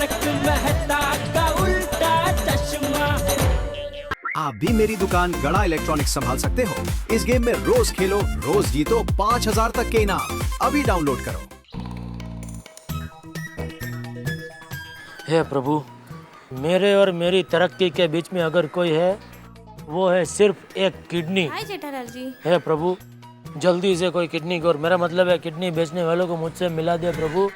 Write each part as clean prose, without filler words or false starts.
तारक मेहता का उल्टा चश्मा। आप भी मेरी दुकान गड़ा इलेक्ट्रॉनिक्स संभाल सकते हो। इस गेम में रोज खेलो, रोज जीतो 5000 तक के इनाम। अभी डाउनलोड करो। हे प्रभु, मेरे और मेरी तरक्की के बीच में अगर कोई है, वो है सिर्फ एक किडनी। हाय जेठालाल जी। हे प्रभु, जल्दी से कोई किडनी को, और मेरा मतलब है किडनी बेचने वालों को मुझसे मिला दे प्रभु।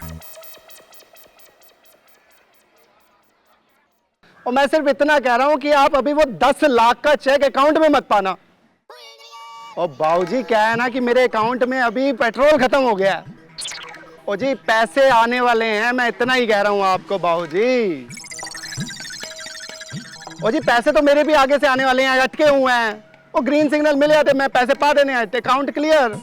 और मैं सिर्फ इतना कह रहा हूँ कि आप अभी वो 10 लाख का चेक अकाउंट में मत पाना। और बाबूजी क्या है ना कि मेरे अकाउंट में अभी पेट्रोल खत्म हो गया है। और जी पैसे आने वाले हैं, मैं इतना ही कह रहा हूँ आपको बाबूजी। और जी पैसे तो मेरे भी आगे से आने वाले हैं, अटके हुए हैं। वो ग्रीन सिग्नल मिल जाते, मैं पैसे पा देने आए थे, अकाउंट क्लियर।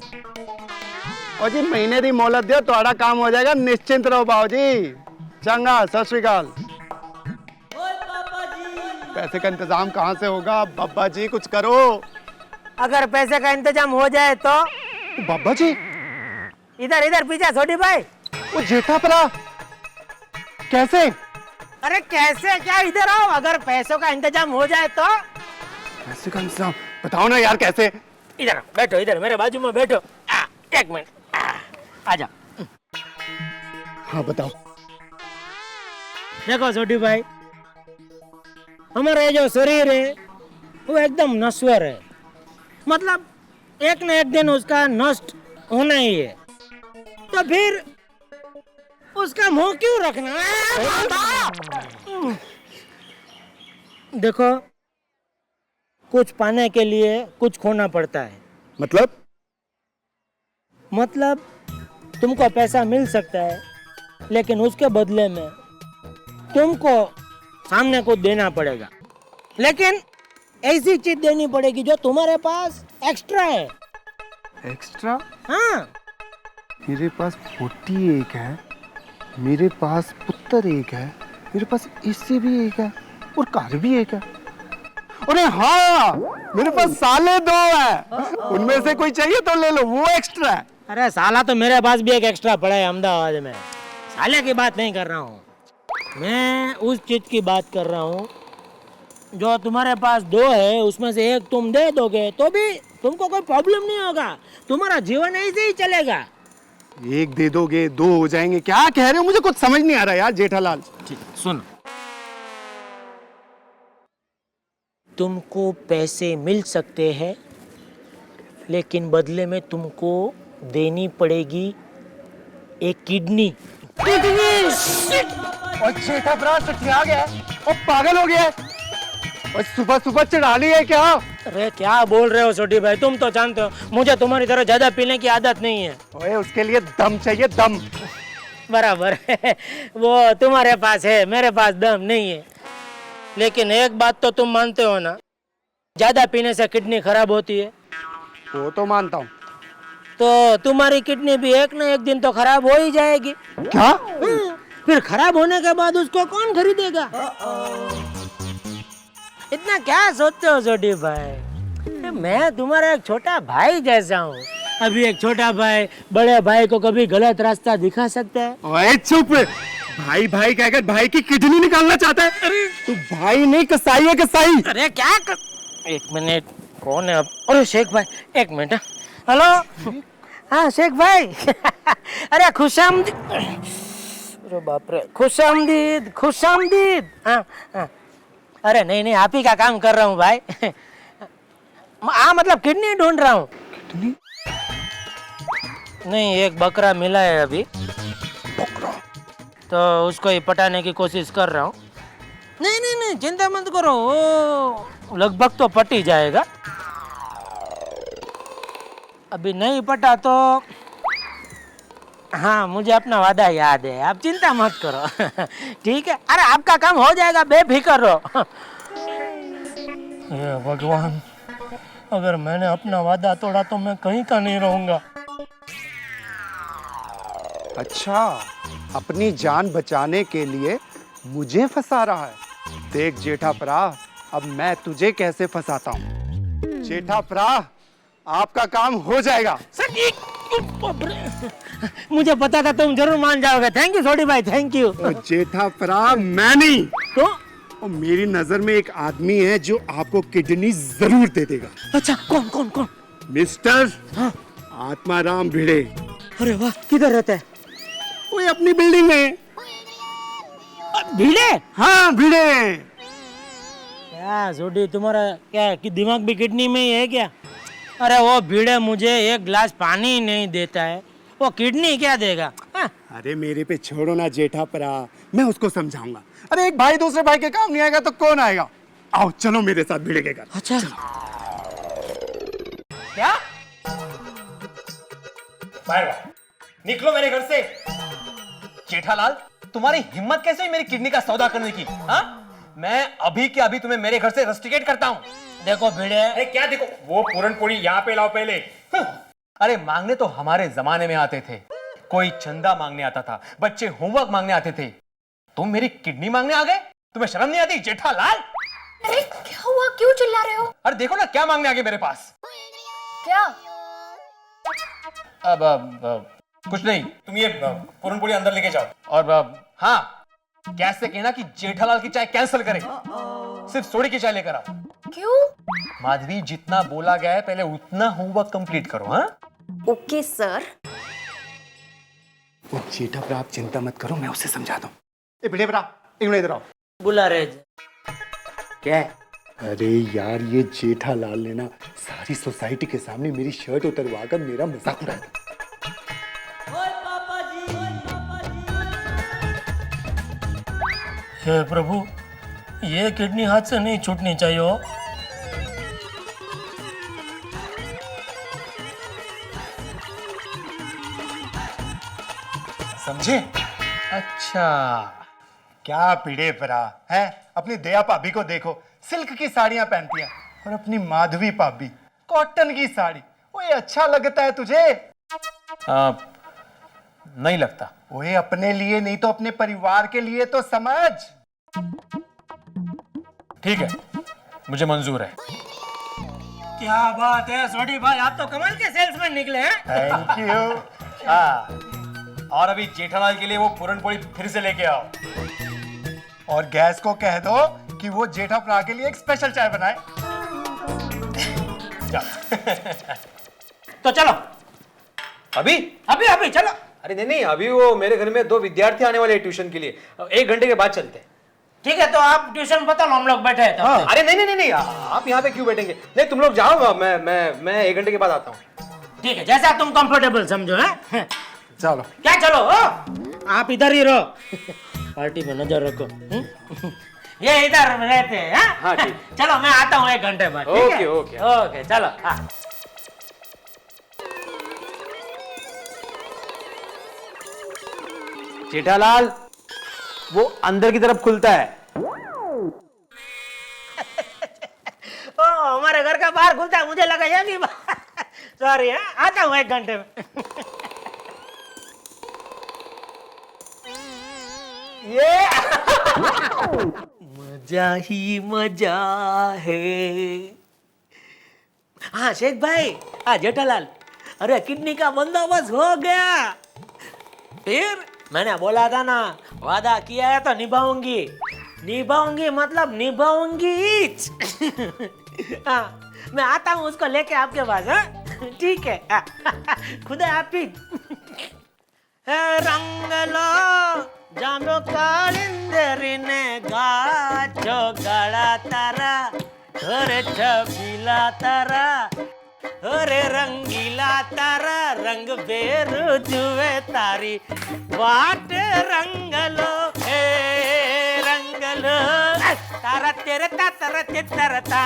और जी महीने दी मोहलत दो, थोड़ा काम हो जाएगा, निश्चिंत रहो बाबूजी। चंगा, सत श्री अकाल। पैसे का इंतजाम कहाँ से होगा बाबा जी, कुछ करो। अगर पैसे का इंतजाम हो जाए तो बाबा जी इधर इधर पीछे छोटी भाई। वो जेठापरा कैसे? अरे कैसे क्या, इधर आओ। अगर पैसों का इंतजाम हो जाए तो। पैसे का इंतजाम बताओ ना यार कैसे। इधर बैठो, इधर मेरे बाजू में बैठो। एक मिनट, आजा। हाँ बताओ। देखो छोटी भाई, हमारा ये जो शरीर है वो एकदम नश्वर है, मतलब एक न एक दिन उसका नष्ट होना ही है। तो फिर उसका मुंह क्यों रखना है? देखो, कुछ पाने के लिए कुछ खोना पड़ता है। मतलब तुमको पैसा मिल सकता है, लेकिन उसके बदले में तुमको सामने को देना पड़ेगा। लेकिन ऐसी चीज देनी पड़ेगी जो तुम्हारे पास एक्स्ट्रा है। एक्स्ट्रा? हाँ। मेरे पास 41 है, मेरे पास पुत्र एक है, मेरे पास एसी भी एक है और कार भी एक है। अरे हाँ, मेरे पास साले 2 है, उनमें से कोई चाहिए तो ले लो, वो एक्स्ट्रा है। अरे साला तो मेरे पास भी एक एक्स्ट्रा पड़ा है अहमदाबाद में। साले की बात नहीं कर रहा हूँ मैं, उस चीज की बात कर रहा हूँ जो तुम्हारे पास 2 है, उसमें से एक तुम दे दोगे तो भी तुमको कोई प्रॉब्लम नहीं होगा, तुम्हारा जीवन ऐसे ही चलेगा। एक दे दोगे 2 हो जाएंगे, क्या कह रहे हो? मुझे कुछ समझ नहीं आ रहा यार जेठालाल। ठीक, सुन, तुमको पैसे मिल सकते हैं, लेकिन बदले में तुमको देनी पड़ेगी एक किडनी। और जेठापरा सठिया गया और पागल हो गया और सुबह सुबह चढ़ा ली है क्या? अरे क्या बोल रहे हो छोटी भाई, तुम तो जानते हो मुझे तुम्हारी तरह ज्यादा पीने की आदत नहीं है। ओए उसके लिए दम चाहिए, दम। बराबर है, वो तुम्हारे पास है, मेरे पास दम नहीं है। लेकिन एक बात तो तुम मानते हो ना, ज्यादा पीने से किडनी खराब होती है। वो तो मानता हूँ। तो तुम्हारी किडनी भी एक न एक दिन तो खराब हो ही जाएगी। क्या? फिर खराब होने के बाद उसको कौन खरीदेगा? इतना क्या सोचते हो छोटी भाई, मैं तुम्हारा एक छोटा भाई जैसा हूँ। अभी एक छोटा भाई बड़े भाई को कभी गलत रास्ता दिखा सकता है? ओए चुप, भाई भाई कहकर भाई की किडनी निकालना चाहता है? अरे तू भाई नहीं कसाई है, कसाई। अरे क्या एक मिनट, कौन है अब? अरे शेख भाई, एक मिनट। हेलो, हाँ शेख भाई। अरे खुशामदीद। अरे बाप रे, खुशामदीद, खुशामदीद। हाँ हाँ, अरे नहीं नहीं, आप ही का काम कर रहा हूँ भाई। हाँ मतलब किडनी ढूंढ रहा हूँ। किडनी? नहीं, एक बकरा मिला है अभी, बकरा? तो उसको ही पटाने की कोशिश कर रहा हूँ। नहीं नहीं नहीं, चिंता मत करो, वो लगभग तो पट ही जाएगा। अभी नहीं पटा तो हाँ, मुझे अपना वादा याद है, आप चिंता मत करो। ठीक है, अरे आपका काम हो जाएगा, बेफिक्र रहो। हे भगवान, अगर मैंने अपना वादा तोड़ा तो मैं कहीं का नहीं रहूंगा। अच्छा, अपनी जान बचाने के लिए मुझे फंसा रहा है। देख जेठापरा, अब मैं तुझे कैसे फंसाता हूँ। जेठापरा, आपका काम हो जाएगा। सर मुझे पता था तुम जरूर मान जाओगे। थैंक यू छोटी भाई, थैंक यू। जेठा परा मैं नहीं, तो और मेरी नजर में एक आदमी है जो आपको किडनी जरूर दे देगा। अच्छा, कौन कौन कौन? मिस्टर हाँ। आत्माराम भिड़े। अरे वाह, किधर रहता है? वो अपनी बिल्डिंग में। भिड़े? हाँ भिड़े। क्या छोटी, तुम्हारा क्या कि दिमाग भी किडनी में ही है क्या? अरे वो भिड़े मुझे एक गिलास पानी ही नहीं देता है, वो किडनी क्या देगा? हाँ। अरे मेरे पे छोड़ो ना जेठा परा, मैं उसको समझाऊंगा। अरे एक भाई दूसरे भाई के काम नहीं आएगा तो कौन आएगा? आओ चलो मेरे साथ भिड़े के घर। अच्छा। क्या? बाहर निकलो मेरे घर से। जेठालाल, तुम्हारी हिम्मत कैसे हुई मेरी किडनी का सौदा करने की? हाँ? मैं अभी के अभी तुम्हें मेरे घर से रस्टिकेट करता हूँ। देखो भिड़े। अरे क्या देखो? वो पूरन पोड़ी यहाँ पे लाओ पहले। अरे मांगने तो हमारे जमाने में आते थे, कोई चंदा मांगने आता था, बच्चे होमवर्क मांगने आते थे। तुम मेरी किडनी मांगने आ गए? तुम्हें शर्म नहीं आती जेठालाल? अरे क्या हुआ, क्यों चिल्ला रहे हो? अरे देखो ना क्या मांगने आ गए मेरे पास। क्या? अब कुछ नहीं, तुम ये पूरन पोड़ी अंदर लेके जाओ। और हाँ, कैसे कहना कि जेठालाल की चाय कैंसिल करे, सिर्फ सोडे की चाय लेकर आओ। क्यों? माधवी, जितना बोला गया है पहले उतना होमवर्क कंप्लीट करो। हाँ? Okay sir. वो जेठा परा आप चिंता मत करो, मैं उसे समझाता हूँ। ए भिड़े परा, इधर आओ। बुला रहे। क्या है? अरे यार, ये जेठालाल ने ना सारी सोसाइटी के सामने मेरी शर्ट उतरवा कर मेरा मजाक उड़ाया। हे प्रभु, ये किडनी हाथ से नहीं छूटनी चाहिए हो। समझे? अच्छा, क्या भिड़े परा है? अपनी दया भाभी को देखो, सिल्क की साड़ियां पहनती है, और अपनी माधवी भाभी कॉटन की साड़ी। ओए अच्छा लगता है तुझे? नहीं लगता। ओए अपने लिए नहीं तो अपने परिवार के लिए तो समझ। ठीक है, मुझे मंजूर है। क्या बात है छोटी भाई, आप तो कमाल के सेल्समैन निकले हैं। Thank you. हाँ, और अभी जेठालाल के लिए वो पूरन पोड़ी फिर से लेके आओ। और गैस को कह दो कि वो जेठा परा के लिए एक स्पेशल चाय बनाए। तो चलो अभी? अभी अभी चलो। अरे नहीं नहीं, अभी वो मेरे घर में 2 विद्यार्थी आने वाले हैं ट्यूशन के लिए, 1 घंटे के बाद चलते हैं। ठीक है, तो आप ट्यूशन बता लो, हम लोग बैठे हैं। हाँ। अरे नहीं नहीं नहीं, आप यहाँ पे क्यों बैठेंगे? नहीं, तुम लोग जाओ, मैं 1 घंटे के बाद आता हूँ। ठीक है, जैसा तुम कंफर्टेबल समझो। है चलो। क्या चलो? आप इधर ही रहो, पार्टी पे नजर रखो। ये इधर रहते हैं। हाँ, ठीक। चलो मैं आता हूँ 1 घंटे बाद। ठीक है? Okay, okay. ओके चलो। हाँ। जेठालाल, वो अंदर की तरफ खुलता है। ओ, हमारे घर का बाहर खुलता है, मुझे लगा ये सॉरी। आता हूँ 1 घंटे में। ये मजा ही मजा है। हाँ शेख भाई, हाँ जेठालाल, अरे किडनी का बंदोबस्त हो गया। फिर मैंने बोला था ना, वादा किया है तो निभाऊंगी। निभाऊंगी मतलब निभाऊंगी। हाँ, मैं आता हूँ उसको लेके आपके पास। हाँ ठीक है। खुदा हाफिज। ರಂಗಲೋ ಜಾಮೋ ಕಾಳಿಂದರಿನೆ ಗಾಚೋ ಗಳತರ ಹೊರೆ ಛಬಿಲಾ ತರ ಹೊರೆ ರಂಗೀಲಾ ತರ ರಂಗ ಬೇರು ಜುವೆ ತಾರಿ ವಾಟ ರಂಗಲೋ ಹೇ ರಂಗಲೋ तारा तेरे तारा चित्रता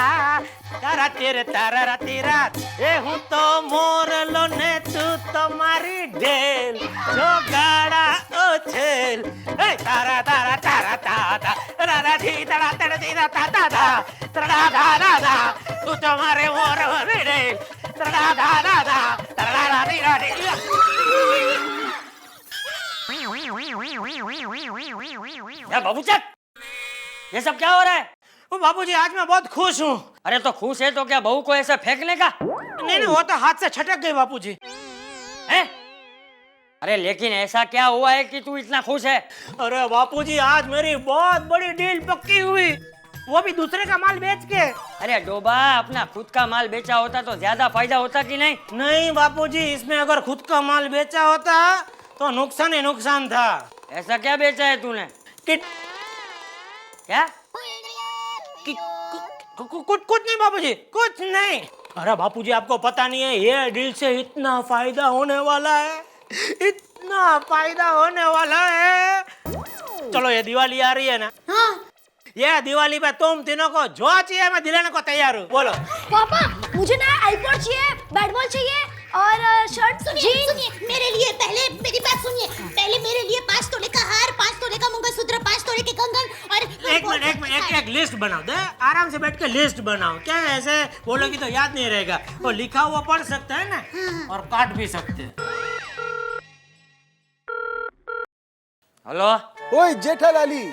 तारा तेरे तारा तेरा ए हूँ तो मोर लो ने तू तुम्हारी ढेल जो गाड़ा ओ छेल ए तारा तारा तारा तारा तारा धी तारा तारा धी तारा तारा तारा धा धा धा तू तुम्हारे मोर वाली ढेल तारा धा धा धा तारा धा धी धा धी। बाबू चक, ये सब क्या हो रहा है? वो बाबूजी, आज मैं बहुत खुश हूँ। अरे तो खुश है तो क्या बहू को ऐसा फेंकने का? नहीं नहीं, वो तो हाथ से छटक गई बापूजी। हैं? अरे लेकिन ऐसा क्या हुआ है कि तू इतना खुश है? अरे बापूजी आज मेरी बहुत बड़ी डील पक्की हुई, वो भी दूसरे का माल बेच के। अरे डोबा, अपना खुद का माल बेचा होता तो ज्यादा फायदा होता कि नहीं? नहीं बापूजी, इसमें अगर खुद का माल बेचा होता तो नुकसान ही नुकसान था। ऐसा क्या बेचा है तूने? किट क्या? कुछ नहीं बापूजी, कुछ नहीं। अरे बापूजी आपको पता नहीं है, ये डील से इतना फायदा होने वाला है, इतना फायदा होने वाला है। चलो ये दिवाली आ रही है ना, हाँ ये दिवाली पे तुम तीनों को जो चाहिए मैं दिलाने को तैयार हूँ। बोलो। पापा, मुझे ना आईपॉड चाहिए, बैट बॉल चाहिए और शर्ट। सुनिए, मेरे लिए पहले मेरी बात सुनिए। पहले मेरे लिए 5 तोले का हार, 5 तोले का मंगलसूत्र, 5 तोले के कंगन और एक मिनट, एक लिस्ट बनाओ दे, आराम से बैठ के लिस्ट बनाओ। क्या है, ऐसे बोलोगी तो याद नहीं रहेगा। वो लिखा हुआ पढ़ सकते हैं ना, और काट भी सकते हैं। हेलो, ओए जेठालाली,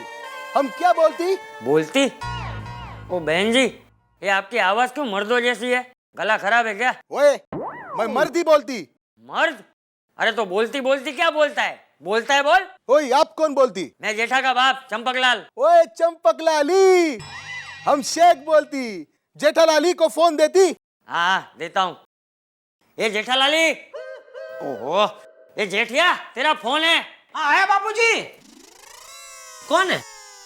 हम क्या बोलती? बोलती? ओ बहन जी, ये आपकी आवाज क्यों मर्दों जैसी है? गला खराब है क्या? ओए, मैं मर्दी बोलती। मर्द? अरे तो बोलती बोलती क्या बोलता है? बोलता है बोल। ओए, आप कौन बोलती? मैं जेठा का बाप चंपकलाल। ओए चंपकलाली, हम शेख बोलती। जेठालाली को फोन देती? हाँ देता हूँ। ये जेठालाली, ओहो, ये जेठिया तेरा फोन है? हाँ है बापूजी। कौन है?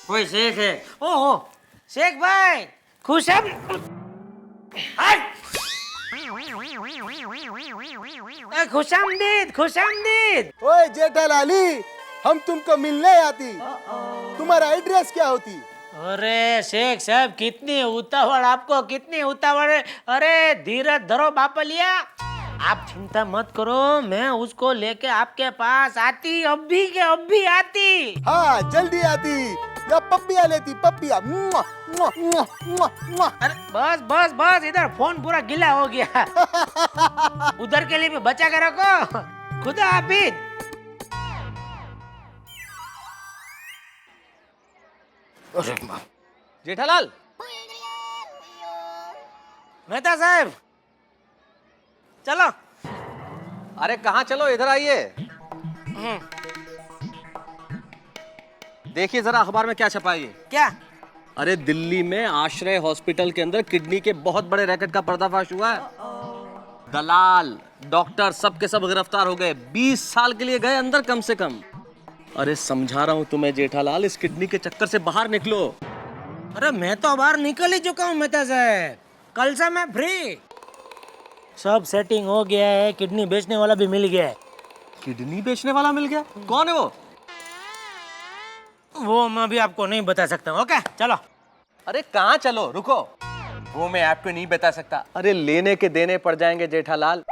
कोई शेख है। ओहो, शेख भाई, खुश है? खुशामदीद, खुशामदीद। ओए जेठालाली, हम तुमको मिलने आती। तुम्हारा एड्रेस क्या होती? अरे शेख साहब, कितनी उतावड़ आपको, कितनी उतावड़ है। अरे धीरज धरो बापलिया, आप चिंता मत करो, मैं उसको लेके आपके पास आती, अभी के अभी आती। हाँ जल्दी आती, या पप्पिया लेती, पप्पिया। मुआ, मुआ, मुआ, मुआ, मुआ। अरे बस बस बस, इधर फोन पूरा गीला हो गया। उधर के लिए भी बचा के रखो। खुदा हाफिज। जेठालाल, मेहता साहब, चलो। अरे कहाँ चलो, इधर आइए। देखिए जरा अखबार में क्या छपा है ये। क्या? अरे दिल्ली में आश्रय हॉस्पिटल के अंदर किडनी के बहुत बड़े रैकेट का पर्दाफाश हुआ है। दलाल, डॉक्टर सब के सब गिरफ्तार हो गए। 20 साल के लिए गए अंदर कम से कम। अरे समझा रहा हूँ तुम्हें जेठालाल, इस किडनी के चक्कर से बाहर निकलो। अरे मैं तो बाहर निकल ही चुका हूँ मेहता साहब, कल से मैं फ्री। सब सेटिंग हो गया है, किडनी बेचने वाला भी मिल गया है। किडनी बेचने वाला मिल गया? कौन है वो? वो मैं भी आपको नहीं बता सकता। ओके चलो। अरे कहाँ चलो, रुको। वो मैं आपको नहीं बता सकता। अरे लेने के देने पड़ जाएंगे जेठालाल।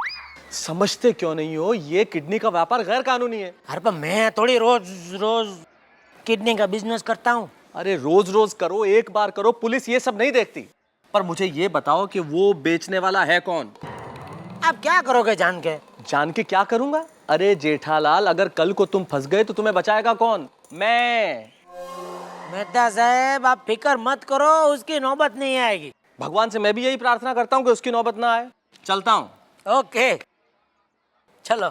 समझते क्यों नहीं हो, ये किडनी का व्यापार गैर कानूनी है। अरे पर मैं थोड़ी रोज रोज किडनी का बिजनेस करता हूँ। अरे रोज रोज करो, एक बार करो, पुलिस ये सब नहीं देखती। पर मुझे ये बताओ कि वो बेचने वाला है कौन? आप क्या करोगे जान के? जान के क्या करूंगा? अरे जेठालाल, अगर कल को तुम फंस गए तो तुम्हें बचाएगा कौन? मैं। मेहता साहब आप फिक्र मत करो, उसकी नौबत नहीं आएगी। भगवान से मैं भी यही प्रार्थना करता हूँ कि उसकी नौबत ना आए। चलता हूँ। ओके चलो।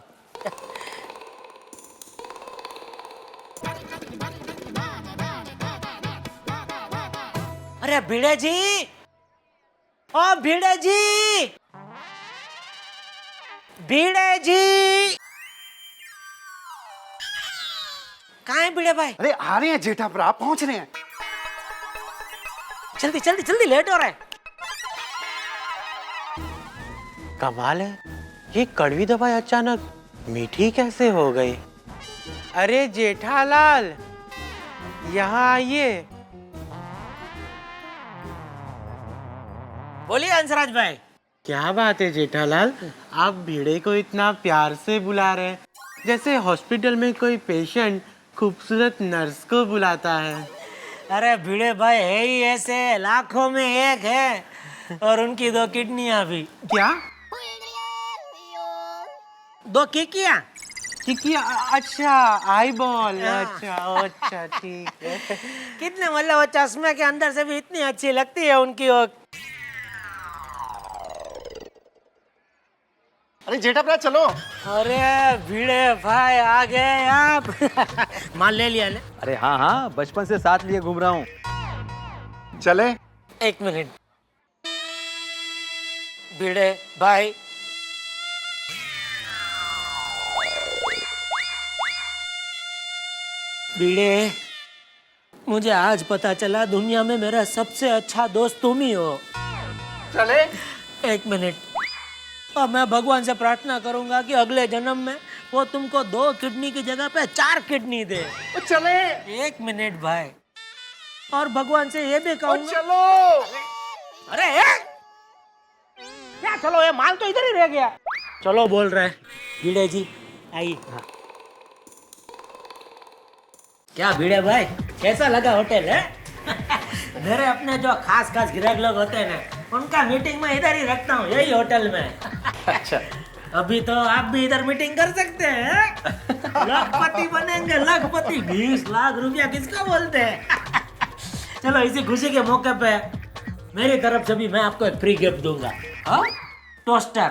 अरे भिड़े जी, ओ भिड़े जी, भिड़े जी, कहाँ है भिड़े भाई? अरे आ रहे हैं जेठा पर, आप पहुंच रहे हैं। जल्दी जल्दी जल्दी, लेट हो रहा है। कमाल है, ये कड़वी दवाई अचानक मीठी कैसे हो गई? अरे जेठालाल, यहाँ आइए। बोलिए हंसराज भाई। क्या बात है जेठालाल, आप भिड़े को इतना प्यार से बुला रहे हैं, जैसे हॉस्पिटल में कोई पेशेंट खूबसूरत नर्स को बुलाता है। अरे भिड़े भाई है ही ऐसे, लाखों में एक है, और उनकी 2 किडनियां भी। क्या? 2 किकियां? अच्छा, आई बॉल। अच्छा ठीक है। कितने मतलब वो चश्मे के अंदर से भी इतनी अच्छी लगती है उनकी वो। अरे जेठा भैया चलो। अरे भिड़े भाई आ गए आप। माल ले लिया ने? अरे हाँ हाँ, बचपन से साथ लिए घूम रहा हूँ। चले। एक मिनट भिड़े भाई, भिड़े मुझे आज पता चला दुनिया में मेरा सबसे अच्छा दोस्त तुम ही हो। चले। एक मिनट, अब मैं भगवान से प्रार्थना करूंगा कि अगले जन्म में वो तुमको 2 किडनी की जगह पे 4 किडनी दे। चले। एक मिनट भाई, और भगवान से ये भी कहूंगा। चलो। अरे क्या चलो, ये माल तो इधर ही रह गया। चलो बोल रहे हैं भिड़े जी, आइए। क्या भिड़े भाई, कैसा लगा होटल है? मेरे अपने जो खास ग्राहक लोग होते हैं ना, उनका मीटिंग में इधर ही रखता हूँ, यही होटल में। अच्छा, अभी तो आप भी इधर मीटिंग कर सकते हैं। लाखपति बनेंगे, लाखपति। 20 लाख रुपया किसको बोलते हैं? चलो इसी खुशी के मौके पे मेरी तरफ से भी मैं आपको एक फ्री गिफ्ट दूंगा। हाँ? टोस्टर।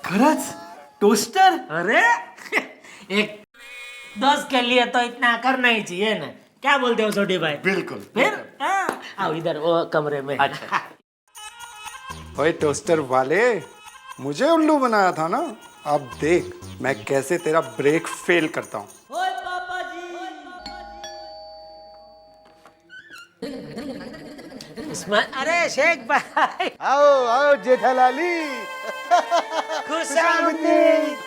खरच टोस्टर? अरे एक दोस्त के लिए तो इतना करना ही चाहिए ना, क्या बोलते हो छोटी भाई? बिल्कुल। फिर आओ इधर वो कमरे में। अच्छा। ओए टोस्टर वाले, मुझे उल्लू बनाया था ना, अब देख मैं कैसे तेरा ब्रेक फेल करता हूँ। ओए पापा जी, इसमें अरे शेख भाई, आओ आओ जेठालाली। खुशामदीद।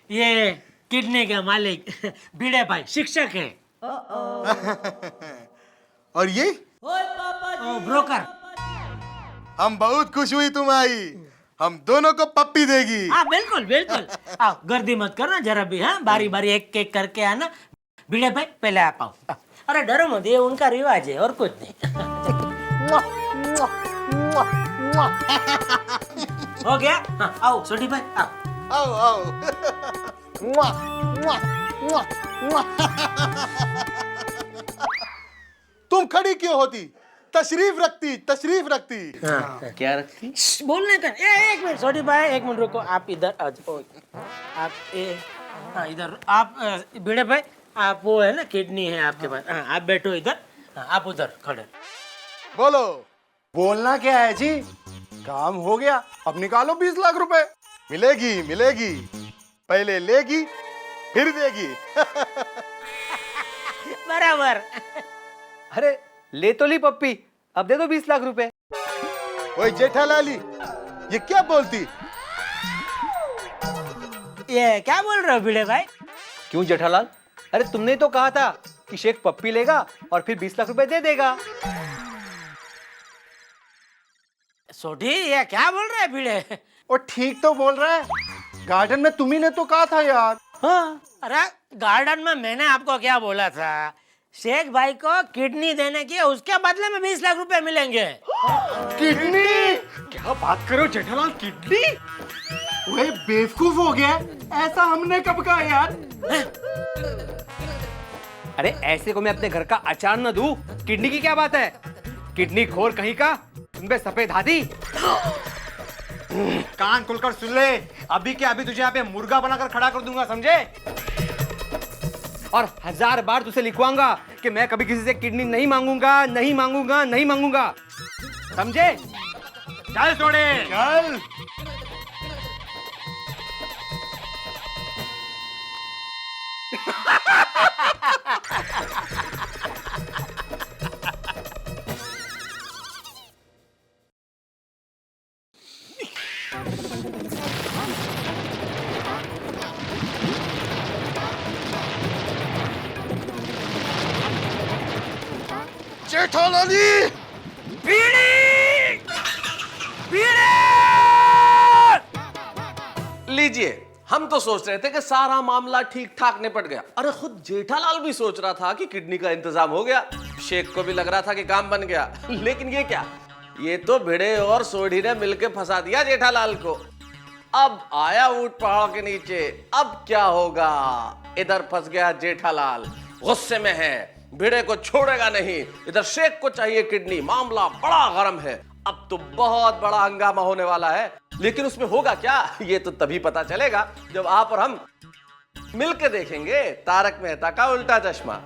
ये किडनी के मालिक भिड़े भाई शिक्षक है। और ये ओए पापा जी, ब्रोकर। हम बहुत खुश हुई तुम आई, हम दोनों को पप्पी देगी। हाँ बिल्कुल बिल्कुल। आओ गर्दी मत करना जरा भी। हाँ बारी बारी एक एक करके आना। भिड़े भाई पहले आप आओ। अरे डरो मत, ये उनका रिवाज है और कुछ नहीं। हो गया? हाँ, आओ छोटी भाई आओ। आओ आओ। तुम खड़ी क्यों होती? तशरीफ रखती, तशरीफ रखती। क्या रखती? बोलने का। एक मिनट छोटी भाई, एक मिनट रुको। आप इधर आ जाओ। आप हाँ इधर आप। भिड़े भाई आप वो है ना, किडनी है आपके पास। हाँ आप बैठो इधर। हाँ आप उधर खड़े। बोलो। बोलना क्या है जी? काम हो गया, अब निकालो 20 लाख रुपए। मिलेगी मिलेगी, पहले लेगी फिर देगी। बराबर। अरे ले तो ली पप्पी, अब दे दो 20 लाख रुपए। ओए जेठालाली, ये क्या बोलती? ये क्या बोल रहे हो भिड़े भाई? क्यों जेठालाल? अरे तुमने तो कहा था कि शेख पप्पी लेगा और फिर 20 लाख रुपए दे देगा। सोटी ये क्या बोल रहे हैं भिड़े? और ठीक तो बोल रहा है, गार्डन में तुम्ही ने तो कहा था यार। हाँ अरे गार्डन में मैंने आपको क्या बोला था? शेख भाई को किडनी देने की, उसके बदले में 20 लाख रुपए मिलेंगे। किडनी? क्या बात करो जेठालाल, किडनी? ओए बेवकूफ हो गया, ऐसा हमने कब कहा यार? अरे ऐसे को मैं अपने घर का अचार न दूं, किडनी की क्या बात है? किडनी खोर कहीं का, तुम पे सफेद हाथी। कान खुलकर सुन ले, अभी के अभी तुझे यहाँ पे मुर्गा बनाकर खड़ा कर दूंगा, समझे? और 1000 बार तुझे लिखवाऊंगा कि मैं कभी किसी से किडनी नहीं मांगूंगा, नहीं मांगूंगा, नहीं मांगूंगा, समझे? चल छोड़े, चल। जेठालाली, लीजिए, हम तो सोच रहे थे कि सारा मामला ठीक ठाक निपट गया। अरे खुद जेठालाल भी सोच रहा था कि किडनी का इंतजाम हो गया, शेख को भी लग रहा था कि काम बन गया। लेकिन ये क्या, ये तो भिड़े और सोढ़ी ने मिलके फंसा दिया जेठालाल को। अब आया ऊंट पहाड़ के नीचे, अब क्या होगा? इधर फंस गया जेठालाल, गुस्से में है, भिड़े को छोड़ेगा नहीं। इधर शेख को चाहिए किडनी, मामला बड़ा गरम है। अब तो बहुत बड़ा हंगामा होने वाला है, लेकिन उसमें होगा क्या ये तो तभी पता चलेगा जब आप और हम मिलकर देखेंगे तारक मेहता का उल्टा चश्मा।